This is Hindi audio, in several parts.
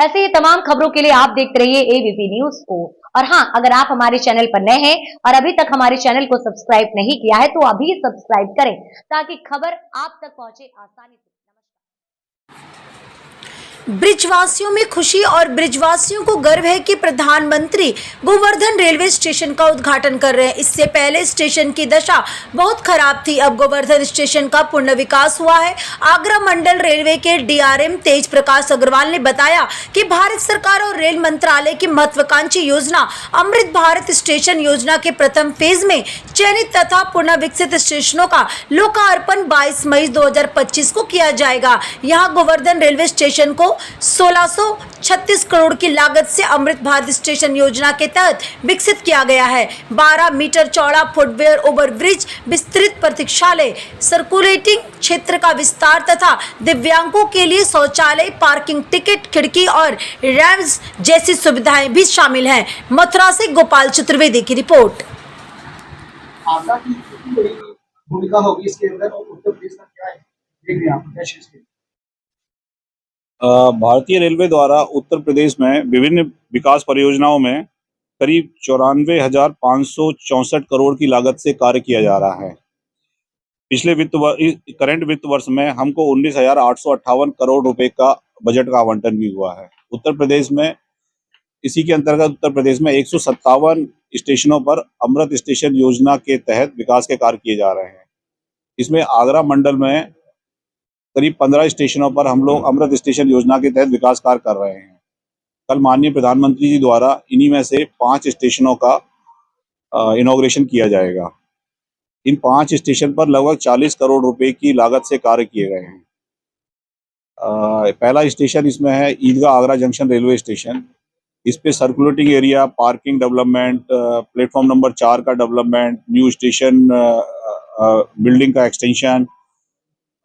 ऐसे ही तमाम खबरों के लिए आप देखते रहिए एबीपी न्यूज को। और हाँ, अगर आप हमारे चैनल पर नए हैं और अभी तक हमारे चैनल को सब्सक्राइब नहीं किया है तो अभी सब्सक्राइब करें ताकि खबर आप तक पहुंचे आसानी से। ब्रिजवासियों में खुशी और ब्रिजवासियों को गर्व है कि प्रधानमंत्री गोवर्धन रेलवे स्टेशन का उद्घाटन कर रहे हैं। इससे पहले स्टेशन की दशा बहुत खराब थी। अब गोवर्धन स्टेशन का पूर्ण विकास हुआ है। आगरा मंडल रेलवे के डीआरएम तेज प्रकाश अग्रवाल ने बताया कि भारत सरकार और रेल मंत्रालय की महत्वाकांक्षी योजना अमृत भारत स्टेशन योजना के प्रथम फेज में चयनित तथा पूर्ण विकसित स्टेशनों का लोकार्पण 22 मई 2025 को किया जाएगा। यहाँ गोवर्धन रेलवे स्टेशन को 1636 करोड़ की लागत से अमृत भारत स्टेशन योजना के तहत विकसित किया गया है। 12 मीटर चौड़ा फुटवेयर ओवरब्रिज, विस्तृत प्रतीक्षालय, सर्कुलेटिंग क्षेत्र का विस्तार तथा दिव्यांगों के लिए शौचालय, पार्किंग, टिकट, खिड़की और रैम्प्स जैसी सुविधाएं भी शामिल हैं। मथुरा से गोपाल चतुर्वेदी की रिपोर्ट। आगरा की बड़ी भूमिका होगी इसके अंदर और उत्तर प्रदेश का क्या है देख रहे हैं आप? भारतीय रेलवे द्वारा उत्तर प्रदेश में विभिन्न विकास परियोजनाओं में करीब 94,564 करोड़ की लागत से कार्य किया जा रहा है। पिछले करंट वित्त वर्ष में हमको 19,858 करोड़ रुपए का बजट का आवंटन भी हुआ है। उत्तर प्रदेश में इसी के अंतर्गत उत्तर प्रदेश में 157 स्टेशनों पर अमृत स्टेशन योजना के तहत विकास के कार्य किए जा रहे हैं। इसमें आगरा मंडल में करीब 15 स्टेशनों पर हम लोग अमृत स्टेशन योजना के तहत विकास कार्य कर रहे हैं। कल माननीय प्रधानमंत्री जी द्वारा इन्हीं में से 5 स्टेशनों का इनॉग्रेशन किया जाएगा। इन 5 स्टेशन पर लगभग 40 करोड़ रुपए की लागत से कार्य किए गए हैं। पहला स्टेशन इसमें है ईदगाह आगरा जंक्शन रेलवे स्टेशन। इस पे circulating area, parking development, platform number 4 का डेवलपमेंट, न्यू स्टेशन बिल्डिंग का extension,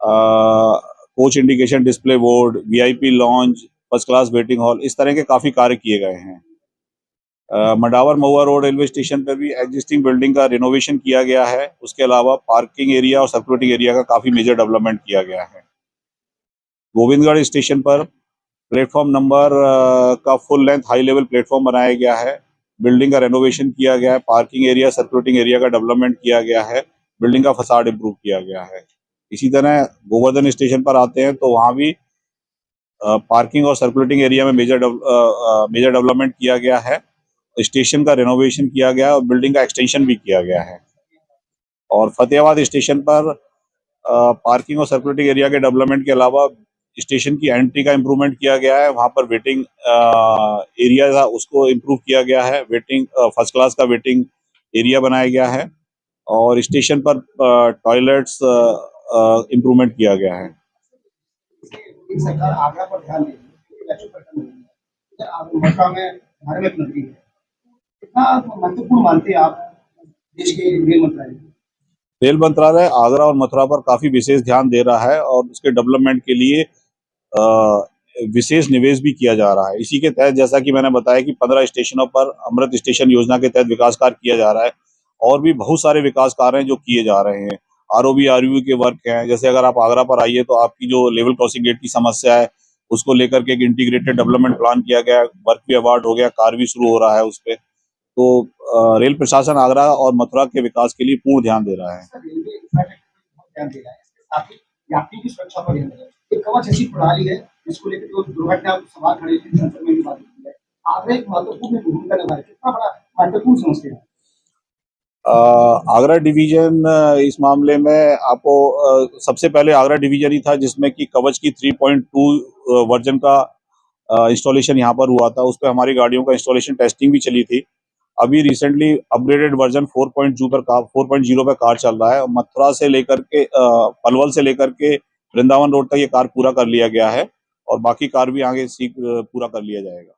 coach indication display board, VIP launch, first class waiting hall, इस तरह के काफ़ी कार्य किए गए हैं। मंडावर महुआ रोड रेलवे स्टेशन पर भी एग्जिस्टिंग बिल्डिंग का रिनोवेशन किया गया है। उसके अलावा पार्किंग एरिया और सर्कुलेटिंग एरिया का काफ़ी मेजर डेवलपमेंट किया गया है। गोविंदगढ़ स्टेशन पर प्लेटफॉर्म नंबर का full length high level platform बनाया गया है। बिल्डिंग का रेनोवेशन किया गया है। पार्किंग एरिया, सर्कुलेटिंग एरिया का डेवलपमेंट किया गया है। बिल्डिंग का फसाड इम्प्रूव किया गया है। इसी तरह गोवर्धन स्टेशन पर आते हैं तो वहाँ भी पार्किंग और सर्कुलेटिंग एरिया में मेजर डेवलपमेंट किया गया है। स्टेशन का रेनोवेशन किया गया है और बिल्डिंग का एक्सटेंशन भी किया गया है। और फतेहाबाद स्टेशन पर पार्किंग और सर्कुलेटिंग एरिया के डेवलपमेंट के अलावा स्टेशन की एंट्री का इम्प्रूवमेंट किया गया है। वहाँ पर वेटिंग एरिया था उसको इम्प्रूव किया गया है। वेटिंग फर्स्ट क्लास का वेटिंग एरिया बनाया गया है और स्टेशन पर टॉयलेट्स इम्प्रूवमेंट किया गया है। सरकार आगरा पर ध्यान दे रही है। मथुरा में धार्मिक नगरी है, कितना महत्वपूर्ण मानते हैं आप देश के रेल मंत्रालय? रेल मंत्रालय आगरा और मथुरा पर काफी विशेष ध्यान दे रहा है और उसके डेवलपमेंट के लिए विशेष निवेश भी किया जा रहा है। इसी के तहत जैसा कि मैंने बताया कि 15 स्टेशनों पर अमृत स्टेशन योजना के तहत विकास कार्य किया जा रहा है और भी बहुत सारे विकास कार्य हैं जो किए जा रहे हैं। आरओबी के वर्क हैं। जैसे अगर आप आगरा पर आइए तो आपकी जो लेवल क्रॉसिंग गेट की समस्या है उसको लेकर के एक इंटीग्रेटेड डेवलपमेंट प्लान किया गया है। वर्क भी अवार्ड हो गया, कार्य भी शुरू हो रहा है उस पर। तो रेल प्रशासन आगरा और मथुरा के विकास के लिए पूर्ण ध्यान दे रहा है। यात्री की सुरक्षा पर एक कवच ऐसी प्रणाली है जिसको लेकर जो दुर्घटना सवाल खड़े थे संसद में भी बात की है। आगरा एक महत्वपूर्ण भूमिका निभा रहा है। कितना बड़ा महत्वपूर्ण समस्या है आगरा डिवीजन इस मामले में आपको सबसे पहले आगरा डिवीजन ही था जिसमें कि कवच की 3.2 वर्जन का इंस्टॉलेशन यहाँ पर हुआ था। उस पर हमारी गाड़ियों का इंस्टॉलेशन टेस्टिंग भी चली थी। अभी रिसेंटली अपग्रेडेड वर्जन 4.0 पर कार चल रहा है। मथुरा से लेकर के पलवल से लेकर के वृंदावन रोड तक ये कार पूरा कर लिया गया है और बाकी कार भी आगे पूरा कर लिया जाएगा।